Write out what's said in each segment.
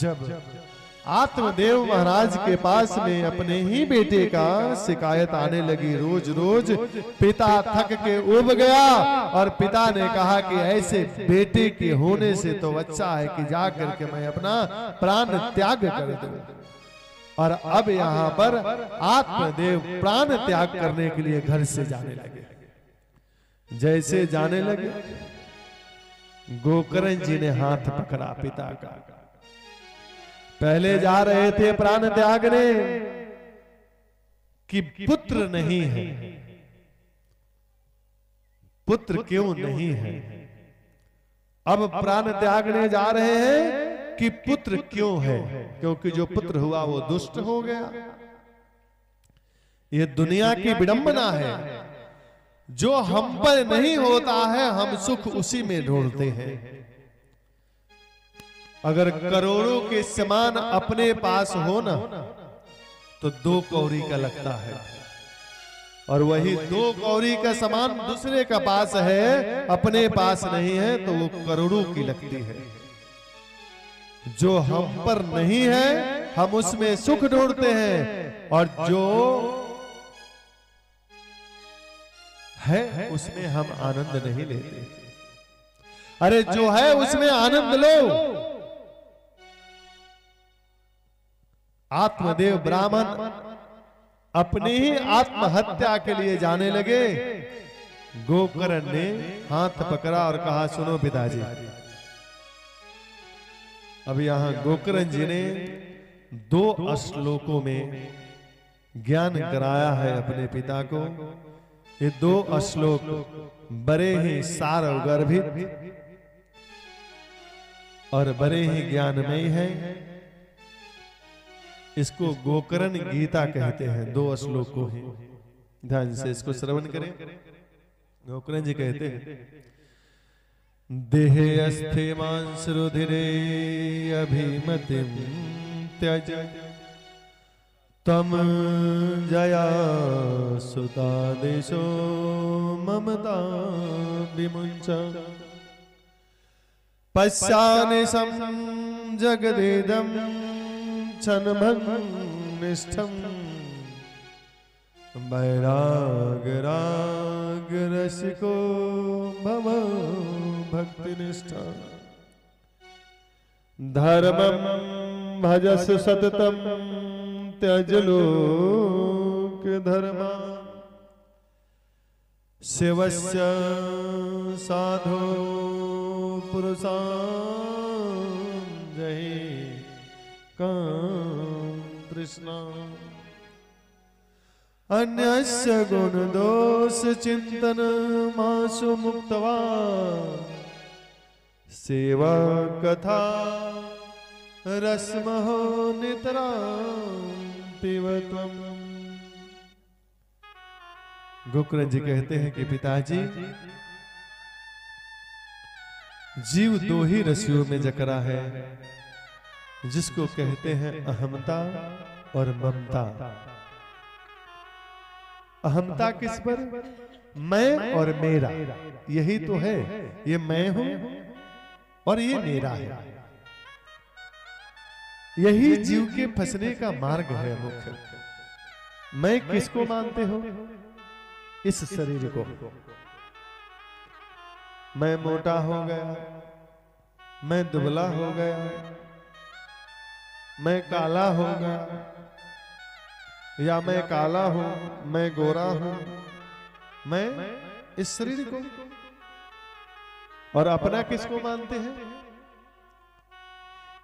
जब आत्मदेव महाराज के पास में अपने ही बेटे का शिकायत आने लगी, रोज रोज पिता थक के उब गया और पिता ने कहा कि ऐसे बेटे के होने से तो अच्छा है कि जा करके मैं अपना प्राण त्याग कर दूं। और अब यहाँ पर आत्मदेव प्राण त्याग करने के लिए घर से जाने लगे। जैसे जाने लगे, गोकर्ण जी ने हाथ पकड़ा पिता का। पहले जा रहे थे प्राण त्यागने कि पुत्र नहीं है, पुत्र क्यों नहीं है। अब प्राण त्यागने जा रहे हैं कि पुत्र क्यों है, क्योंकि जो पुत्र हुआ वो दुष्ट हो गया। ये दुनिया की विडंबना है, जो हम पर नहीं होता है हम सुख उसी में ढूंढते हैं। अगर करोड़ों के समान अपने पास हो ना तो 2 कौड़ी का लगता है, और वही 2 कौड़ी का सामान दूसरे का पास है, अपने पास नहीं है तो वो करोड़ों की लगती है। जो हम पर नहीं है हम उसमें सुख ढूंढते हैं, और जो है उसमें हम आनंद नहीं लेते। अरे जो है उसमें आनंद लो। आत्मदेव ब्राह्मण अपनी ही आत्महत्या के लिए जाने लगे। गोकर्ण ने हाथ पकड़ा और कहा, सुनो पिताजी। अब यहां गोकर्ण जी ने 2 श्लोकों में ज्ञान कराया है अपने पिता को। ये 2 श्लोक बड़े ही सारगर्भित और बड़े ही ज्ञानमय है। इसको गोकर्ण गीता कहते हैं। 2 श्लोक को ही ध्यान से इसको श्रवण करें। गोकर्ण जी कहते हैं, देहे अस्थे मांस रुधिरे अभिमतिम त्यज तम जया सुता देशो ममता विमुंच पश्यानिशं जगदेदं क्षणभंगनिष्ठं वैराग राग रसिको भव भक्तिनिष्ठा धर्मं भजस सततं त्यज लोक धर्मा शिवस्य साधो पुरुषां जहि काम तृष्णा अन्यस्य गुण दोष चिंतन मासु मुक्तवा सेवा कथा रसमहो नितरां पिबत्वम्। गोकर्ण जी कहते हैं कि पिताजी, जीव 2 ही रस्सियों में जकड़ा है, जिसको कहते हैं अहमता और ममता। अहमता किस पर? मैं और मेरा, यही तो है। ये मैं हूं और ये मेरा है। यही जीव के फंसने का मार्ग है मुख्य। मैं किसको मानते हो? इस शरीर को। मैं मोटा हो गया, मैं दुबला हो गया, मैं काला हो गया, या मैं काला हूं, मैं गोरा हूं, मैं इस शरीर को। और अपना किसको मानते हैं?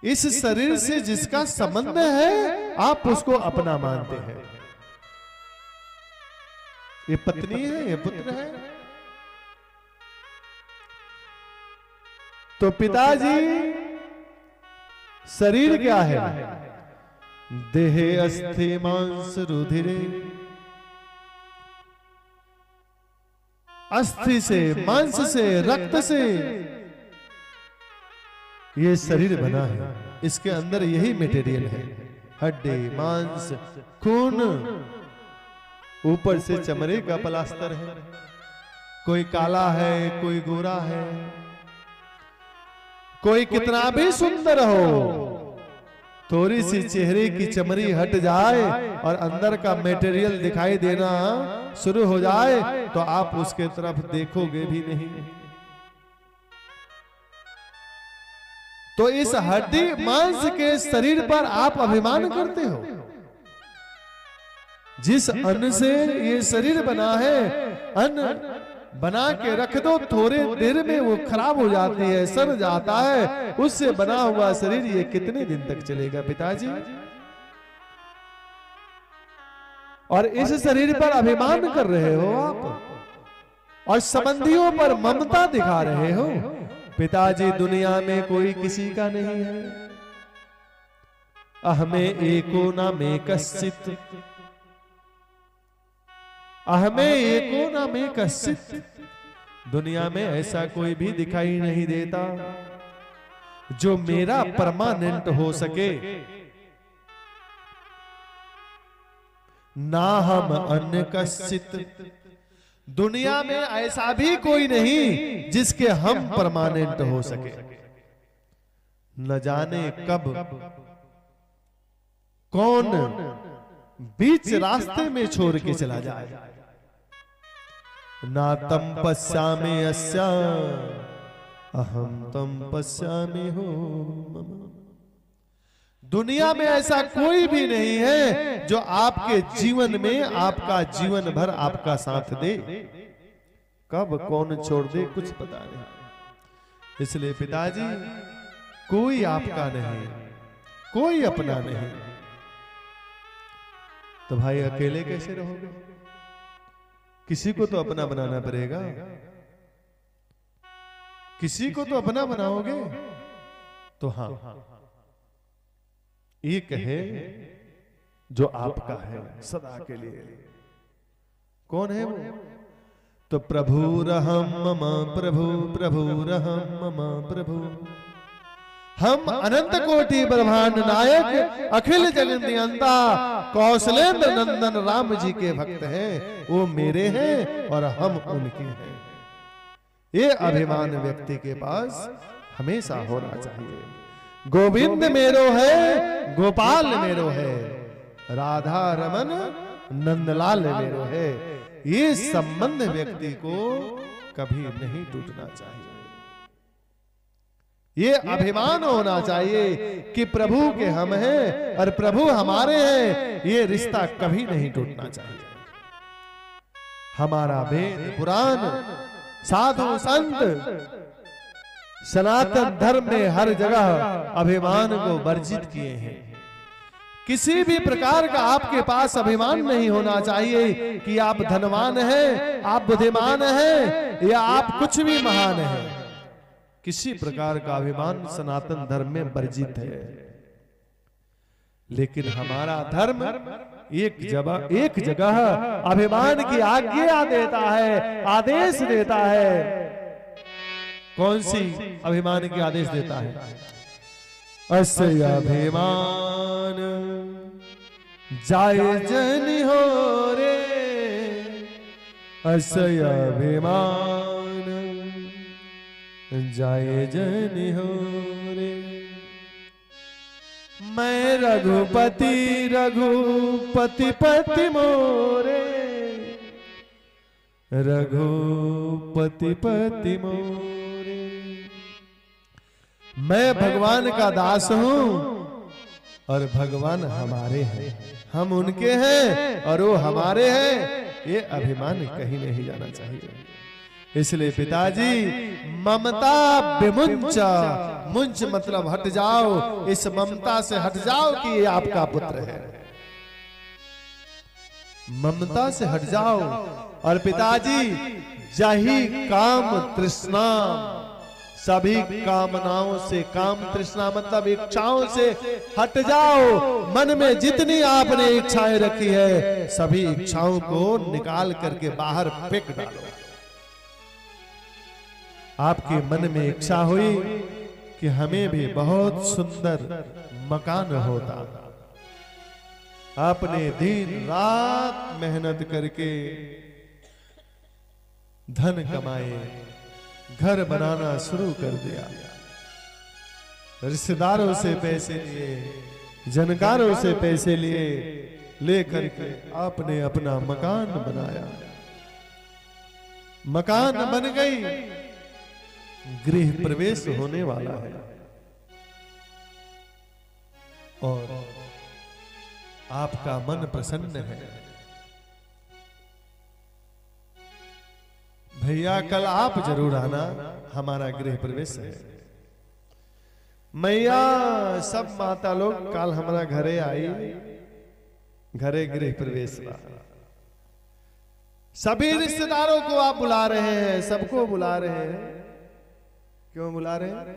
इस शरीर से जिसका संबंध है आप उसको अपना मानते हैं। ये पत्नी है, ये पुत्र है। तो पिताजी, शरीर क्या है? देहे अस्थि मांस रुधिरे। अस्थि से, मांस से, रक्त से ये शरीर बना है। इसके अंदर यही मटेरियल है। हड्डी, मांस, खून, ऊपर से चमड़े का प्लास्टर है। कोई काला है, कोई गोरा है, कोई कितना भी सुंदर हो, थोड़ी सी चेहरे की चमड़ी हट जाए और अंदर का मटेरियल दिखाई देना शुरू हो जाए तो आप उसके तरफ देखोगे भी नहीं। तो इस हड्डी मांस के शरीर पर आप अभिमान करते हो। जिस अन्न से ये शरीर बना है, अन्न बना के रख दो, थोड़े देर में वो खराब हो जाती है, सड़ जाता है। उससे बना हुआ शरीर ये कितने दिन तक चलेगा पिताजी? और इस शरीर पर अभिमान कर रहे हो आप और संबंधियों पर ममता दिखा रहे हो। पिताजी दुनिया में कोई किसी का नहीं है। अहमे एको न में कश्चित, अहमे एको न में कश्चित। दुनिया में ऐसा कोई भी दिखाई नहीं देता जो मेरा परमानेंट हो सके। ना हम अन्य कश्चित, दुनिया में ऐसा भी कोई नहीं जिसके हम परमानेंट हो सके। न जाने कब कौन बीच रास्ते में छोड़ के चला जाए। ना तम पश्यामि अस्या अहम तम पश्यामि हो मम। दुनिया में ऐसा कोई भी नहीं है जो आपके जीवन में आपका जीवन भर आपका साथ दे। कब कौन छोड़ दे कुछ पता नहीं। इसलिए पिताजी कोई आपका नहीं, कोई अपना नहीं। तो भाई अकेले कैसे रहोगे? किसी को तो अपना बनाना पड़ेगा। किसी को तो अपना बनाओगे तो हाँ एक है जो आपका है सदा के लिए। कौन है वो? तो प्रभु रहम मम प्रभु, प्रभु रहम मम प्रभु। हम अनंत कोटि ब्रह्मांड नायक अखिल जगत नियंता कौशलेंद्र नंदन राम जी के भक्त हैं। वो मेरे हैं और हम उनके हैं। ये अभिमान व्यक्ति के पास हमेशा होना चाहिए। गोविंद मेरो है, गोपाल मेरो है, राधा रमन नंदलाल मेरो है। ये संबंध व्यक्ति को कभी नहीं टूटना चाहिए। ये अभिमान होना चाहिए कि प्रभु के हम हैं और प्रभु हमारे हैं। ये रिश्ता कभी नहीं टूटना चाहिए। हमारा वेद पुराण साधु संत सनातन धर्म ने हर जगह अभिमान को वर्जित किए हैं। किसी भी प्रकार का आपके पास अभिमान नहीं होना चाहिए कि आप धनवान हैं, आप बुद्धिमान हैं या आप कुछ भी महान हैं। किसी प्रकार का अभिमान सनातन धर्म में वर्जित है। लेकिन हमारा धर्म एक जगह अभिमान की आज्ञा देता है, आदेश देता है। कौन सी अभिमान की आदेश देता है? अस्य अभिमान जाय जन हो रे, अस्य अभिमान जाय जन हो रे। मैं रघुपति रघुपति पति मोरे, रघुपति पति मोरे। मैं भगवान का दास हूं और भगवान हमारे हैं, हम उनके हैं और वो हमारे हैं। ये अभिमान कहीं नहीं जाना चाहिए। इसलिए पिताजी ममता विमुंचा, मुंच मतलब हट जाओ, इस ममता से हट जाओ कि ये आपका पुत्र है। ममता से हट जाओ। और पिताजी जही काम तृष्णा, सभी कामनाओं से, काम तृष्णा मतलब इच्छाओं से हट जाओ। मन में जितनी आपने इच्छाएं रखी है सभी इच्छाओं को निकाल करके बाहर फेंक डालो। आपके मन में इच्छा हुई कि हमें भी बहुत सुंदर मकान होता। आपने दिन रात मेहनत करके धन कमाए, घर बनाना शुरू कर दिया, रिश्तेदारों से पैसे लिए, जनकारों से पैसे लिए लेकर के आपने अपना मकान बनाया। मकान बन गई, गृह प्रवेश होने वाला है और आपका मन प्रसन्न है। भैया कल आप जरूर आना, हमारा गृह प्रवेश है। मैया सब माता लोग कल हमारा घरे आई, घरे गृह प्रवेश हुआ। सभी रिश्तेदारों को आप बुला रहे हैं, सबको बुला रहे हैं। क्यों बुला रहे हैं?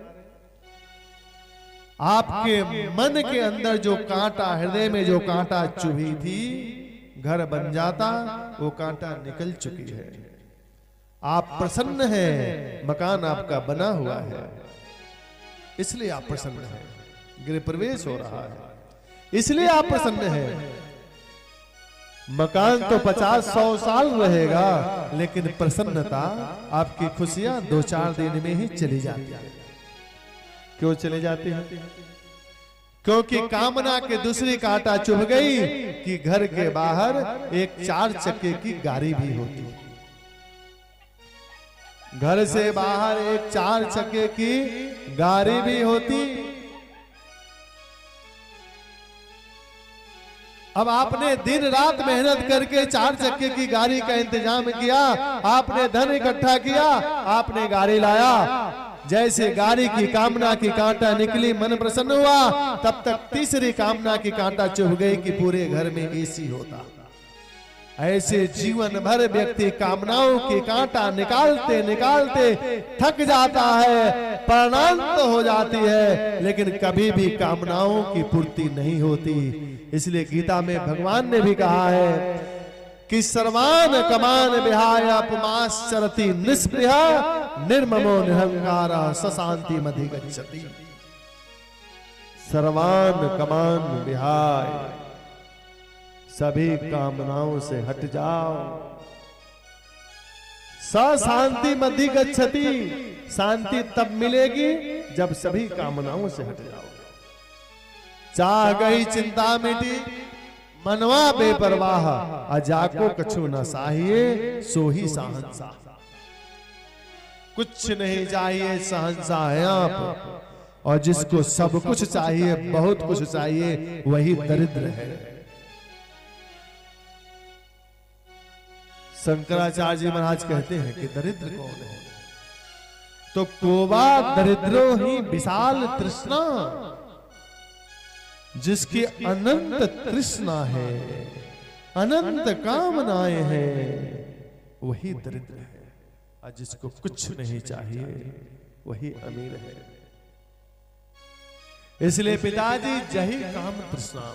आपके मन के अंदर जो कांटा, हृदय में जो कांटा चुभी थी, घर बन जाता, वो कांटा निकल चुकी है। आप प्रसन्न हैं, मकान आपका बना हुआ है, इसलिए आप प्रसन्न हैं। गृह प्रवेश हो रहा है, इसलिए आप प्रसन्न हैं। मकान तो 50-100 साल रहेगा, लेकिन प्रसन्नता, आपकी खुशियां 2-4 दिन में ही चली जाती है। क्यों चले जाती है? क्योंकि कामना के दूसरी कांटा चुभ गई कि घर के बाहर एक 4 चक्के की गाड़ी भी होती है। घर से बाहर एक 4 चक्के की गाड़ी भी होती। अब आपने दिन रात मेहनत करके 4 चक्के की गाड़ी का इंतजाम किया, आपने धन इकट्ठा किया, आपने गाड़ी लाया। जैसे गाड़ी की कामना की कांटा निकली, मन प्रसन्न हुआ, तब तक तीसरी कामना की कांटा चुभ गई कि पूरे घर में एसी होता। ऐसे जीवन भर व्यक्ति कामनाओं की कांटा निकालते निकालते थक जाता है, परिणाम तो हो जाती है, लेकिन कभी भी कामनाओं की पूर्ति नहीं होती। इसलिए गीता में भगवान ने भी कहा है कि सर्वान कमान विहाय अपमाश्चरति निस्पृहा निर्ममो निरंकारा सशांति मधिगच्छति। सर्वान कमान विहाय, सभी कामनाओं से हट जाओ। सशांति मधिगच्छति, शांति तब मिलेगी जब सभी कामनाओं से हट जाओ। चाह गई चिंता मिटी, मनवा बेपरवाह, अजाको कछु न चाहिए सो ही सहनसा। कुछ नहीं चाहिए, सहनसा है आप। और जिसको सब कुछ चाहिए, बहुत कुछ चाहिए, वही दरिद्र है। शंकराचार्य जी महाराज कहते हैं कि दरिद्र कौन है? तो कोवा दरिद्रो ही विशाल तृष्णा, जिसकी अनंत तृष्णा है, अनंत कामनाएं हैं, वही दरिद्र है। और जिसको कुछ नहीं चाहिए, वही अमीर है। इसलिए पिताजी जही काम तृष्णा,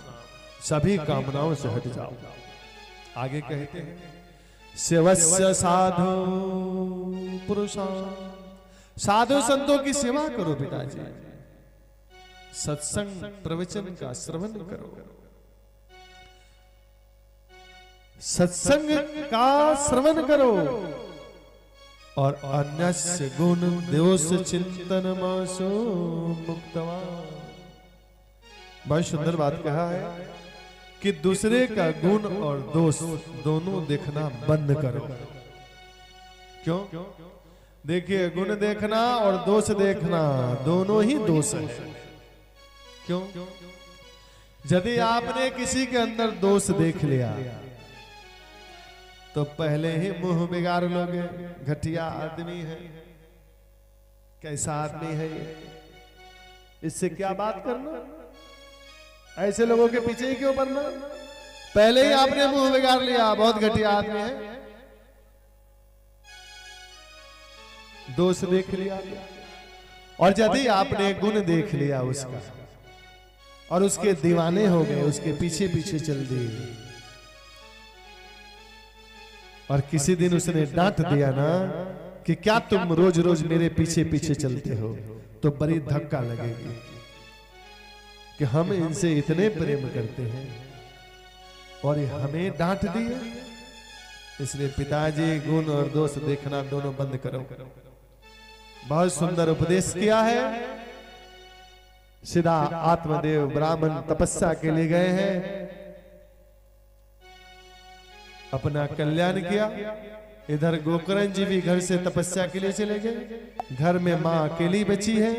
सभी कामनाओं से हट जाओ। आगे कहते हैं सेवस्य साधु पुरुषा, साधु संतों की सेवा करो पिताजी। सत्संग प्रवचन का श्रवण करो, सत्संग का श्रवण करो। और अन्यस्य गुण दोष चिंतन मासो मुक्तवान। बहुत सुंदर बात कहा है कि दूसरे का गुण और दोष दोनों देखना बंद करो। क्यों? देखिए, गुण देखना और दोष देखना दोनों ही दोष है। क्यों? यदि आपने किसी के अंदर दोष देख लिया तो पहले ही मुंह बिगाड़ लोगे, घटिया आदमी है, कैसा आदमी है ये, इससे क्या बात करना, ऐसे लोगों के पीछे ही क्यों पड़ना। पहले ही आपने मुंह बिगाड़ लिया, बहुत घटिया आदमी है, दोष देख लिया। और यदि आपने गुण देख लिया उसका और उसके दीवाने हो गए, उसके पीछे पीछे चल दिए, और किसी दिन उसने डांट दिया ना कि क्या तुम रोज रोज मेरे पीछे पीछे चलते हो, तो बड़ी धक्का लगेगी कि हम इनसे इतने प्रेम करते हैं और ये हमें डांट दिया। इसलिए पिताजी गुण और दोष देखना दोनों बंद करो। बहुत सुंदर उपदेश किया है। सीधा आत्मदेव ब्राह्मण तपस्या के लिए गए हैं, अपना कल्याण किया। इधर गोकर्ण जी भी घर से तपस्या के लिए चले गए। घर में मां अकेली बची है।